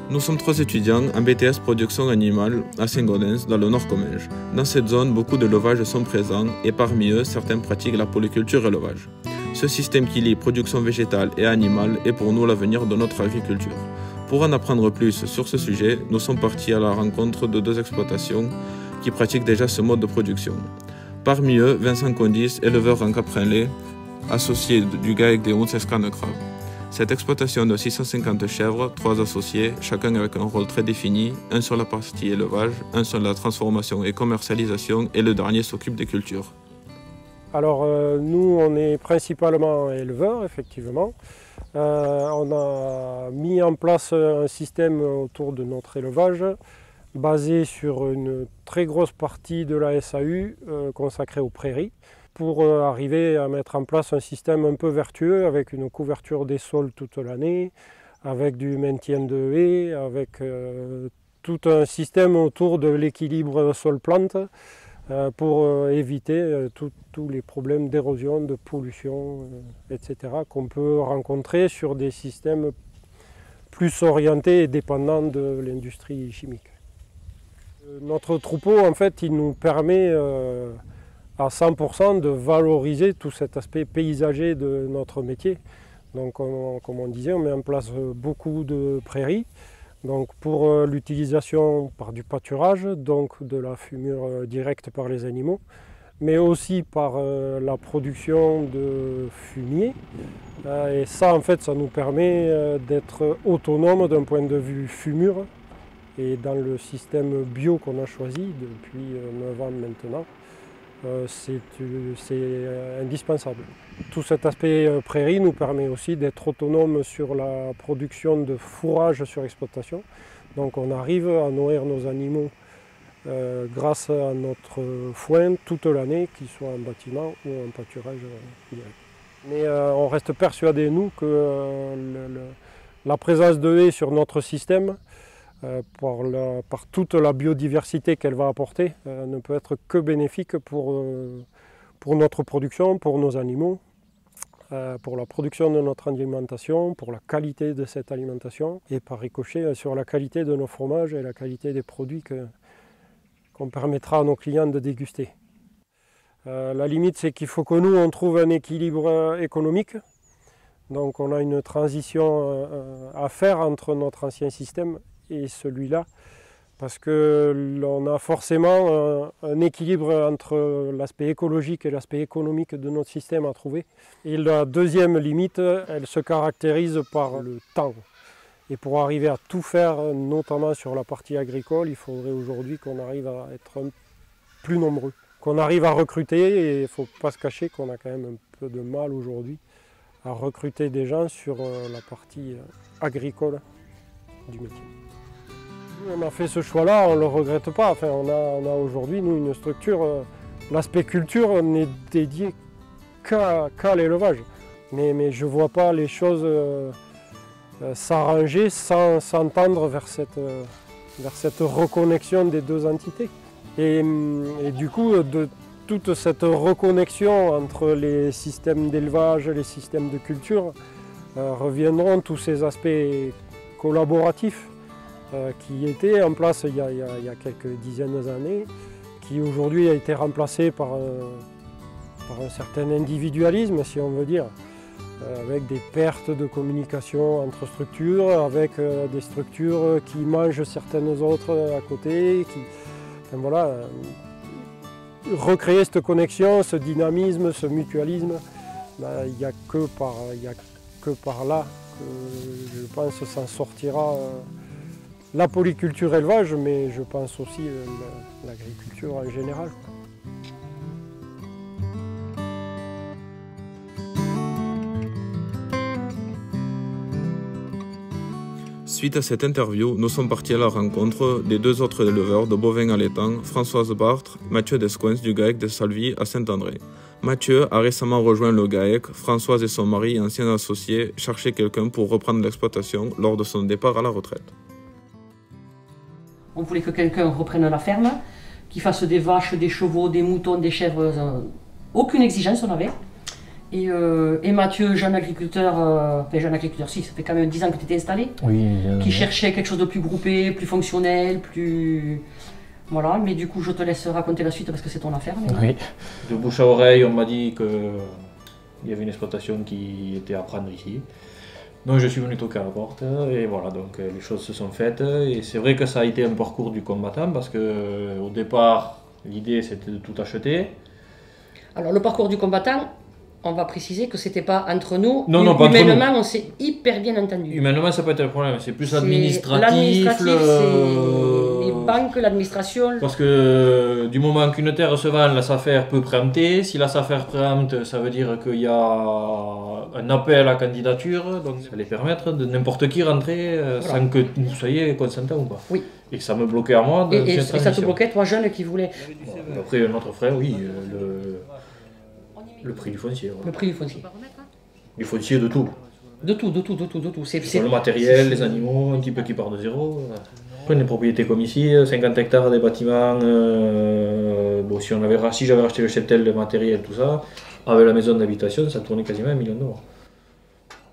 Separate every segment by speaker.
Speaker 1: Nous sommes 3 étudiants en BTS Production Animale à Saint-Gaudens, dans le Nord-Comminges. Dans cette zone, beaucoup d'élevages sont présents et parmi eux, certains pratiquent la polyculture-élevage. Ce système qui lie production végétale et animale est pour nous l'avenir de notre agriculture. Pour en apprendre plus sur ce sujet, nous sommes partis à la rencontre de 2 exploitations qui pratiquent déjà ce mode de production. Parmi eux, Vincent Condis, éleveur en caprin-lait, associé du GAEC des Hauts-Escranes-Craves. Cette exploitation de 650 chèvres, 3 associés, chacun avec un rôle très défini, un sur la partie élevage, un sur la transformation et commercialisation et le dernier s'occupe des cultures.
Speaker 2: Alors nous on est principalement éleveurs effectivement. On a mis en place un système autour de notre élevage basé sur une très grosse partie de la SAU consacrée aux prairies, pour arriver à mettre en place un système un peu vertueux avec une couverture des sols toute l'année, avec du maintien de haies, avec tout un système autour de l'équilibre sol-plante pour éviter tous les problèmes d'érosion, de pollution, etc. qu'on peut rencontrer sur des systèmes plus orientés et dépendants de l'industrie chimique. Notre troupeau, en fait, il nous permet à 100% de valoriser tout cet aspect paysager de notre métier. Donc comme on disait, on met en place beaucoup de prairies donc pour l'utilisation par du pâturage, donc de la fumure directe par les animaux, mais aussi par la production de fumier. Et ça, en fait, ça nous permet d'être autonome d'un point de vue fumure. Et dans le système bio qu'on a choisi depuis 9 ans maintenant, c'est indispensable. Tout cet aspect prairie nous permet aussi d'être autonome sur la production de fourrage sur exploitation. Donc on arrive à nourrir nos animaux grâce à notre foin toute l'année, qu'il soit en bâtiment ou en pâturage direct. Mais on reste persuadés, nous, que la présence de haies sur notre système, par toute la biodiversité qu'elle va apporter, ne peut être que bénéfique pour notre production, pour nos animaux, pour la production de notre alimentation, pour la qualité de cette alimentation et par ricochet sur la qualité de nos fromages et la qualité des produits qu'on permettra à nos clients de déguster. La limite, c'est qu'il faut que nous, on trouve un équilibre économique. Donc on a une transition à faire entre notre ancien système et celui-là, parce qu'on a forcément un équilibre entre l'aspect écologique et l'aspect économique de notre système à trouver. Et la deuxième limite, elle se caractérise par le temps. Et pour arriver à tout faire, notamment sur la partie agricole, il faudrait aujourd'hui qu'on arrive à être plus nombreux, qu'on arrive à recruter, et il ne faut pas se cacher qu'on a quand même un peu de mal aujourd'hui à recruter des gens sur la partie agricole du métier. On a fait ce choix-là, on ne le regrette pas. Enfin, on a aujourd'hui, nous, une structure, l'aspect culture n'est dédié qu'à l'élevage. Mais je ne vois pas les choses s'arranger sans s'entendre vers cette reconnexion des 2 entités. Et du coup, de toute cette reconnexion entre les systèmes d'élevage et les systèmes de culture, reviendront tous ces aspects collaboratifs qui était en place il y a quelques dizaines d'années, qui aujourd'hui a été remplacé par un certain individualisme, si on veut dire, avec des pertes de communication entre structures, avec des structures qui mangent certaines autres à côté. Enfin, voilà, recréer cette connexion, ce dynamisme, ce mutualisme, il n'y a que par là que je pense s'en sortira la polyculture élevage, mais je pense aussi l'agriculture en général.
Speaker 1: Suite à cette interview, nous sommes partis à la rencontre des 2 autres éleveurs de bovins allaitants, Françoise Bartre, Mathieu Descoings du GAEC de Salvi à Saint-André. Mathieu a récemment rejoint le GAEC, Françoise et son mari, anciens associés, cherchaient quelqu'un pour reprendre l'exploitation lors de son départ à la retraite.
Speaker 3: On voulait que quelqu'un reprenne la ferme, qu'il fasse des vaches, des chevaux, des moutons, des chèvres, aucune exigence on avait. Et Mathieu, jeune agriculteur, si, ça fait quand même 10 ans que tu étais installé, qui cherchait quelque chose de plus groupé, plus fonctionnel, plus... Voilà, mais du coup je te laisse raconter la suite parce que c'est ton affaire. Mais...
Speaker 4: Oui. De bouche à oreille, on m'a dit qu'il y avait une exploitation qui était à prendre ici. Donc je suis venu toquer à la porte et voilà, donc les choses se sont faites. Et c'est vrai que ça a été un parcours du combattant parce qu'au départ, l'idée c'était de tout acheter.
Speaker 3: Alors le parcours du combattant, on va préciser que c'était pas entre nous.
Speaker 4: Non, pas entre nous.
Speaker 3: Humainement, on s'est hyper bien entendu.
Speaker 4: Humainement, ça peut être un problème, c'est plus administratif.
Speaker 3: L'administratif, c'est les banques, l'administration.
Speaker 4: Parce que du moment qu'une terre se vend, la SAFER peut préempter. Si la SAFER préempte, ça veut dire qu'il y a un appel à candidature. Donc ça allait permettre de n'importe qui rentrer sans que vous soyez consentant ou pas.
Speaker 3: Oui.
Speaker 4: Et ça me bloquait à moi.
Speaker 3: Et ça te bloquait, toi jeune qui voulais.
Speaker 4: Bon, après, notre frère, oui. Le prix du foncier. Voilà.
Speaker 3: Le prix du foncier.
Speaker 4: Du foncier, de tout.
Speaker 3: De tout. C'est
Speaker 4: le matériel, les animaux, un petit peu qui part de zéro. Après, des propriétés comme ici, 50 hectares, des bâtiments. Bon, si j'avais racheté le cheptel, le matériel, tout ça, avec la maison d'habitation, ça tournait quasiment 1 million d'euros.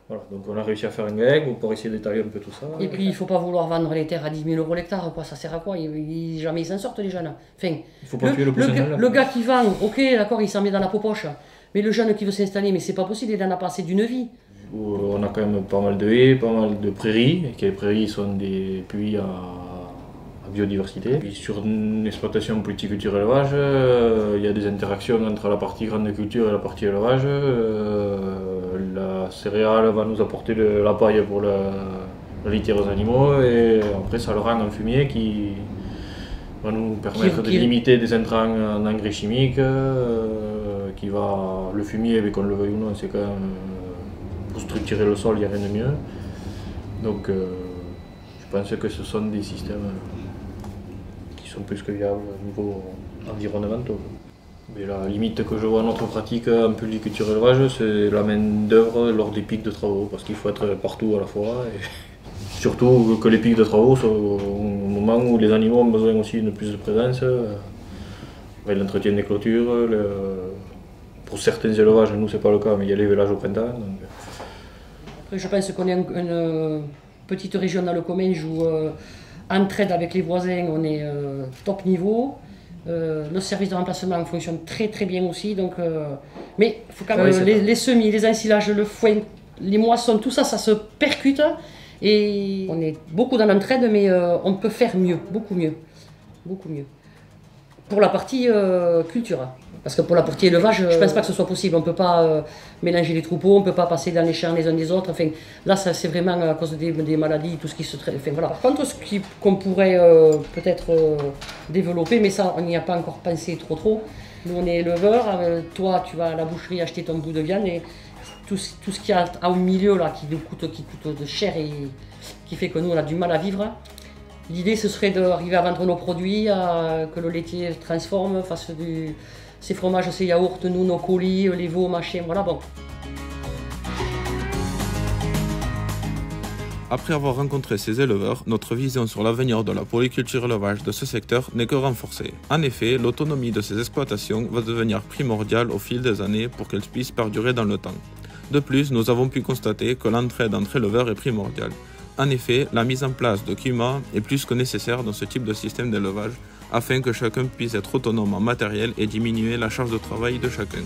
Speaker 4: Voilà, donc on a réussi à faire un gag pour essayer d'étaler un peu tout ça.
Speaker 3: Et puis il ne faut pas vouloir vendre les terres à 10 000 € l'hectare, quoi. Ça sert à quoi? Jamais ils s'en sortent les jeunes. Enfin,
Speaker 4: il faut pas tuer le
Speaker 3: gars qui vend, ok, d'accord, il s'en met dans la poche. Mais le jeune qui veut s'installer, mais c'est pas possible, il en a passé d'une vie.
Speaker 4: On a quand même pas mal de haies, pas mal de prairies, et les prairies sont des puits à biodiversité. Puis sur une exploitation culture élevage, il y a des interactions entre la partie grande culture et la partie élevage. La céréale va nous apporter la paille pour la litière aux animaux, et après ça le rend un fumier qui va nous permettre de limiter des intrants en engrais chimiques. Le fumier, qu'on le veuille ou non, c'est quand même pour structurer le sol, il n'y a rien de mieux. Donc je pense que ce sont des systèmes qui sont plus que viables au niveau environnemental. Mais la limite que je vois à notre pratique en polyculture élevage, c'est la main d'œuvre lors des pics de travaux, parce qu'il faut être partout à la fois. Et surtout que les pics de travaux sont au moment où les animaux ont besoin aussi de plus de présence. Avec l'entretien des clôtures, pour certains élevages, nous c'est pas le cas, mais il y a les vélages au printemps. Donc...
Speaker 3: Après, je pense qu'on est une petite région dans le Comminges où entraide avec les voisins, on est top niveau. Le service de remplacement fonctionne très très bien aussi, donc, mais il faut quand même les semis, les ensilages, le foin, les moissons, tout ça, ça se percute. Et on est beaucoup dans l'entraide, mais on peut faire mieux, beaucoup mieux. Pour la partie culture. Parce que pour la partie élevage, je ne pense pas que ce soit possible. On ne peut pas mélanger les troupeaux, on ne peut pas passer dans les champs les uns des autres. Enfin, là, c'est vraiment à cause des maladies, tout ce qui se traite. Enfin, voilà. Par contre, ce qu'on pourrait peut-être développer, mais ça, on n'y a pas encore pensé trop. Nous, on est éleveurs. Toi, tu vas à la boucherie acheter ton bout de viande et tout ce qu'il y a au milieu là, qui coûte de cher et qui fait que nous, on a du mal à vivre. L'idée, ce serait d'arriver à vendre nos produits, que le laitier transforme, fasse ces fromages, ces yaourts, nous, nos colis, les veaux, machin, voilà, bon.
Speaker 1: Après avoir rencontré ces éleveurs, notre vision sur l'avenir de la polyculture élevage de ce secteur n'est que renforcée. En effet, l'autonomie de ces exploitations va devenir primordiale au fil des années pour qu'elles puissent perdurer dans le temps. De plus, nous avons pu constater que l'entraide entre éleveurs est primordiale. En effet, la mise en place de CUMA est plus que nécessaire dans ce type de système d'élevage afin que chacun puisse être autonome en matériel et diminuer la charge de travail de chacun.